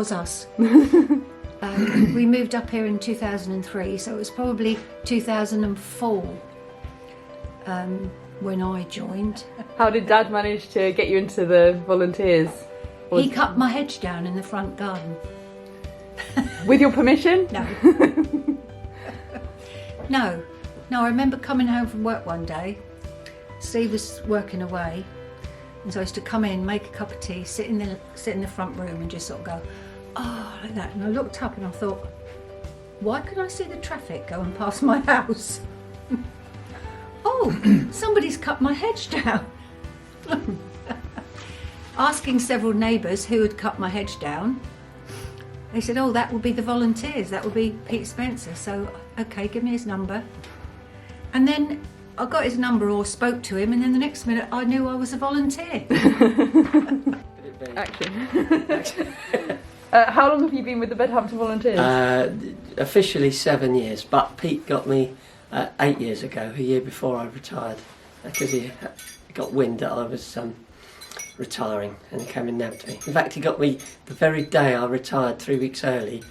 was us. We moved up here in 2003, so it was probably 2004 when I joined. How did Dad manage to get you into the volunteers? He cut my hedge down in the front garden. With your permission? No. No, I remember coming home from work one day. Steve was working away, and so I used to come in, make a cup of tea, sit in the front room and just sort of go, oh, like that. And I looked up and I thought, why could I see the traffic going past my house? Oh, somebody's cut my hedge down. Asking several neighbours who had cut my hedge down, they said, oh, that would be the volunteers, that would be Pete Spencer. So, okay, give me his number. And then I got his number or spoke to him, and then the next minute I knew I was a volunteer. Action. How long have you been with the Bedhampton Volunteers? Officially 7 years, but Pete got me 8 years ago, a year before I retired, because he got wind that I was retiring, and he came and nabbed me. In fact, he got me the very day I retired, 3 weeks early,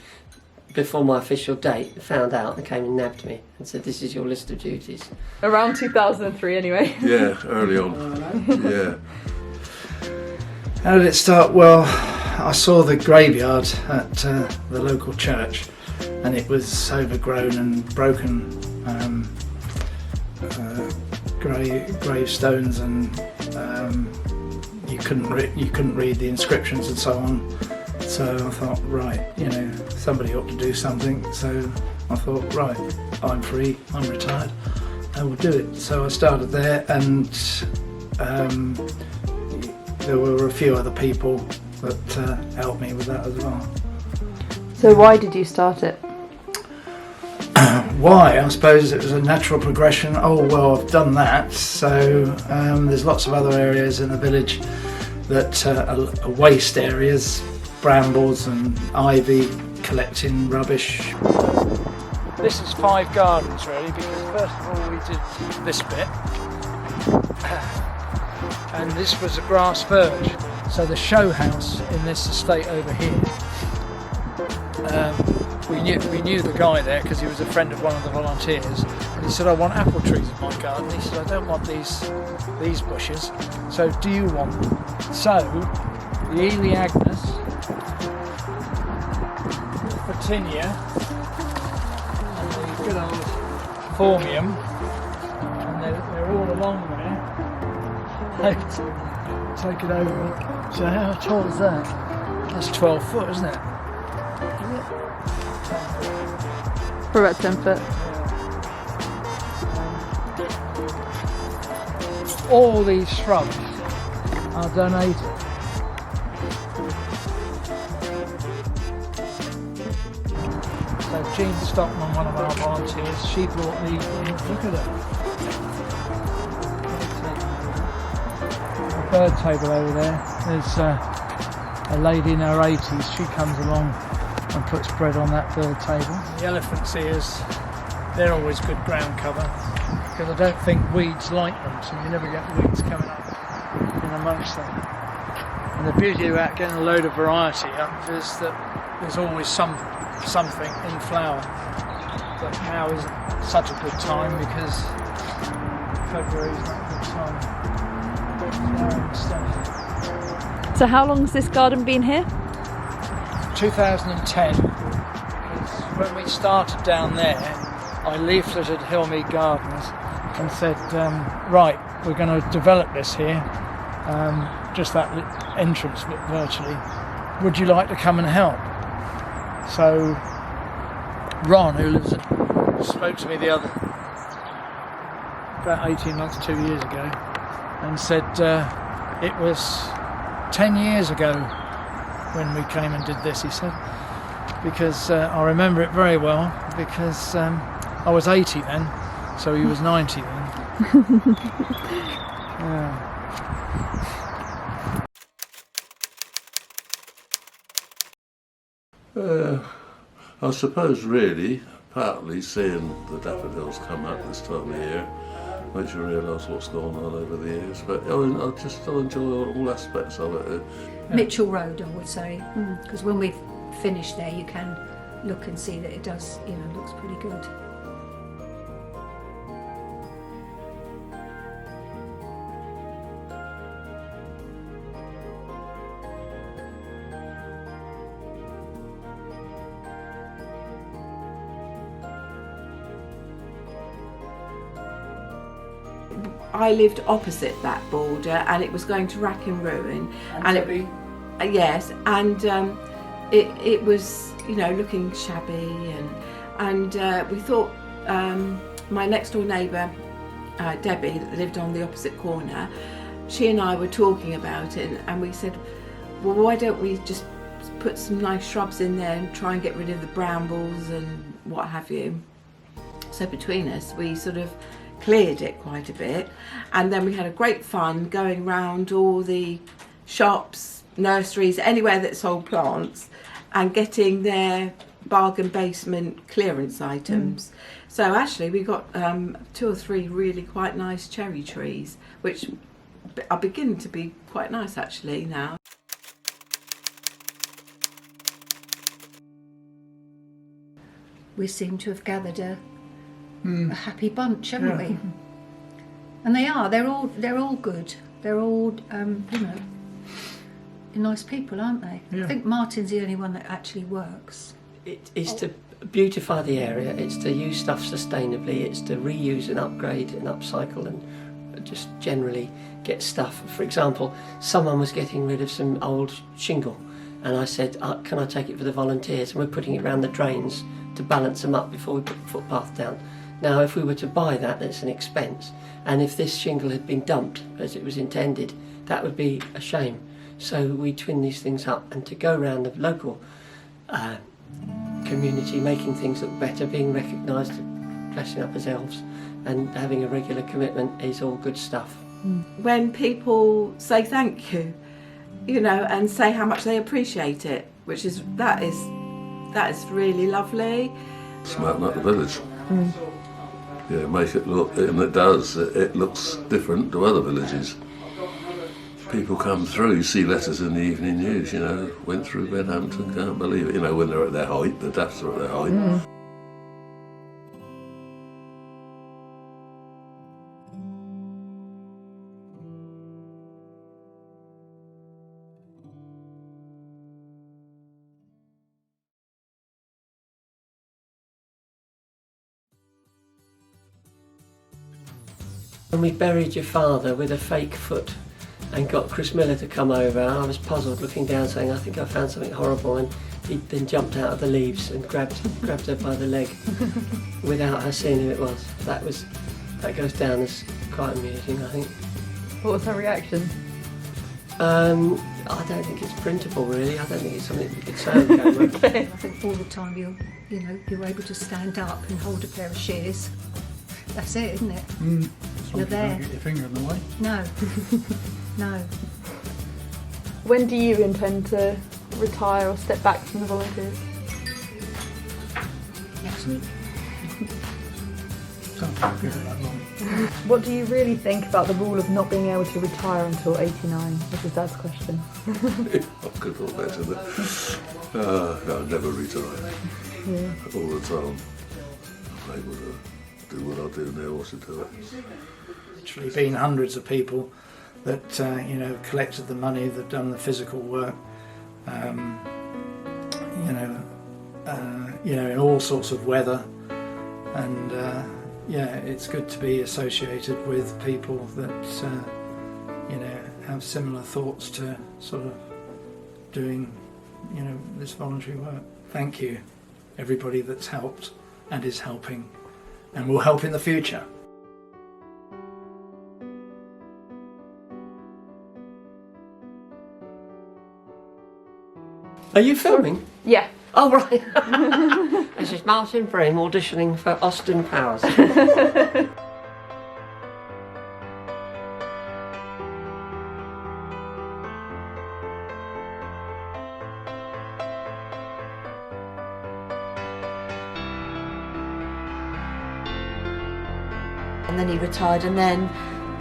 before my official date, found out and came and nabbed me and said, this is your list of duties. Around 2003 anyway. Yeah, early on. Yeah. How did it start? Well, I saw the graveyard at the local church, and it was overgrown and broken, gravestones, and you couldn't read the inscriptions and so on. So I thought, right, somebody ought to do something. So I thought, right, I'm free, I'm retired, I will do it. So I started there, and there were a few other people that helped me with that as well. So why did you start it? Why? I suppose it was a natural progression. Oh, well, I've done that. So there's lots of other areas in the village that are waste areas, brambles and ivy, collecting rubbish. This is 5 gardens really, because first of all we did this bit, and this was a grass verge. So the show house in this estate over here, we knew the guy there because he was a friend of one of the volunteers, and he said, I want apple trees in my garden. He said, I don't want these bushes, so do you want them? So the Ely Agnes, Petunia, and the good old Formium, and they're all along there. Take it over. So how tall is that? That's 12 foot, isn't it? For about 10 foot. All these shrubs are donated. So Jean Stockman, one of our volunteers, she brought these in. Look at it. The bird table over there. There's a lady in her 80s. She comes along and puts bread on that bird table. The elephant's ears, they're always good ground cover, because I don't think weeds like them, so you never get weeds coming up in amongst them. And the beauty about getting a load of variety up is that there's always something in flower. But now isn't such a good time because February is not a good time. Flowering stuff. So how long has this garden been here? 2010, when we started down there, I leafleted Hillmead Gardens and said, right, we're going to develop this here, just that entrance bit virtually. Would you like to come and help? So Ron, who lives spoke to me about 18 months, 2 years ago, and said it was 10 years ago when we came and did this, he said, because I remember it very well, because I was 80 then, so he was 90 then. Yeah. I suppose really, partly seeing the daffodils come up this time of year makes you realise what's gone on over the years, but I enjoy all aspects of it. Mitchell Road, I would say, because when we finished there, you can look and see that it does, looks pretty good. I lived opposite that border, and it was going to rack and ruin. Yes, and it was, looking shabby, and we thought my next door neighbour, Debbie, that lived on the opposite corner, she and I were talking about it, and we said, well, why don't we just put some nice shrubs in there and try and get rid of the brambles and what have you. So between us, we sort of cleared it quite a bit, and then we had a great fun going round all the shops, nurseries, anywhere that sold plants, and getting their bargain basement clearance items. So actually we got 2 or 3 really quite nice cherry trees, which are beginning to be quite nice actually now. We seem to have gathered a happy bunch, haven't we? And they are. They're all good. They're all, nice people, aren't they? Yeah. I think Martin's the only one that actually works. It is to beautify the area, it's to use stuff sustainably, it's to reuse and upgrade and upcycle and just generally get stuff. For example, someone was getting rid of some old shingle, and I said, can I take it for the volunteers? And we're putting it around the drains to balance them up before we put the footpath down. Now, if we were to buy that, that's an expense. And if this shingle had been dumped as it was intended, that would be a shame. So we twin these things up, and to go around the local community, making things look better, being recognised, dressing up as elves, and having a regular commitment is all good stuff. When people say thank you, and say how much they appreciate it, that is really lovely. Smarten up the village. Yeah, make it look, and it does, it looks different to other villages. People come through, you see letters in the evening news, went through Bedhampton, can't believe it, when they're at their height, the daffs are at their height. When we buried your father with a fake foot and got Chris Miller to come over, I was puzzled looking down saying, I think I found something horrible, and he then jumped out of the leaves and grabbed her by the leg without her seeing who it was. That goes down as quite amusing, I think. What was her reaction? I don't think it's printable really. I don't think it's something we could say on camera. Okay. I think all the time you're able to stand up and hold a pair of shears. That's it, isn't it? You're there. Don't get your finger in the way. No, no. When do you intend to retire or step back from the volunteers? Next week. Can't give it that long. What do you really think about the rule of not being able to retire until 89? This is Dad's question. I could have thought better than I'll never retire. Yeah. All the time. I'm able to do what I do now, what's to it. Literally been hundreds of people that collected the money, that done the physical work, in all sorts of weather, and it's good to be associated with people that have similar thoughts to sort of doing this voluntary work. Thank you, everybody that's helped and is helping and will help in the future. Are you filming? Yeah. Oh, right. This is Martin Bream auditioning for Austin Powers. And then he retired, and then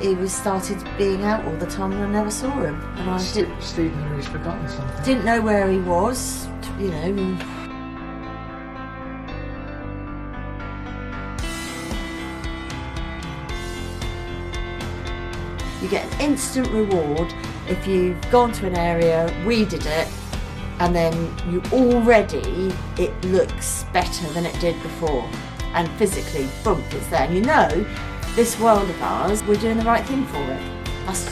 he was started being out all the time and I never saw him. And I Steve knew he's forgotten something. didn't know where he was, you know. You get an instant reward if you've gone to an area, weeded it, and then it looks better than it did before. And physically, boom, it's there. And you know, this world of ours, we're doing the right thing for it. That's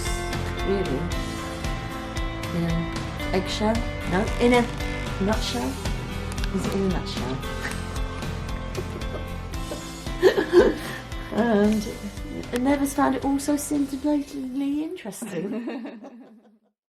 really, in an eggshell? No, in a nutshell? Is it in a nutshell? And I never found it all so scintillatingly interesting.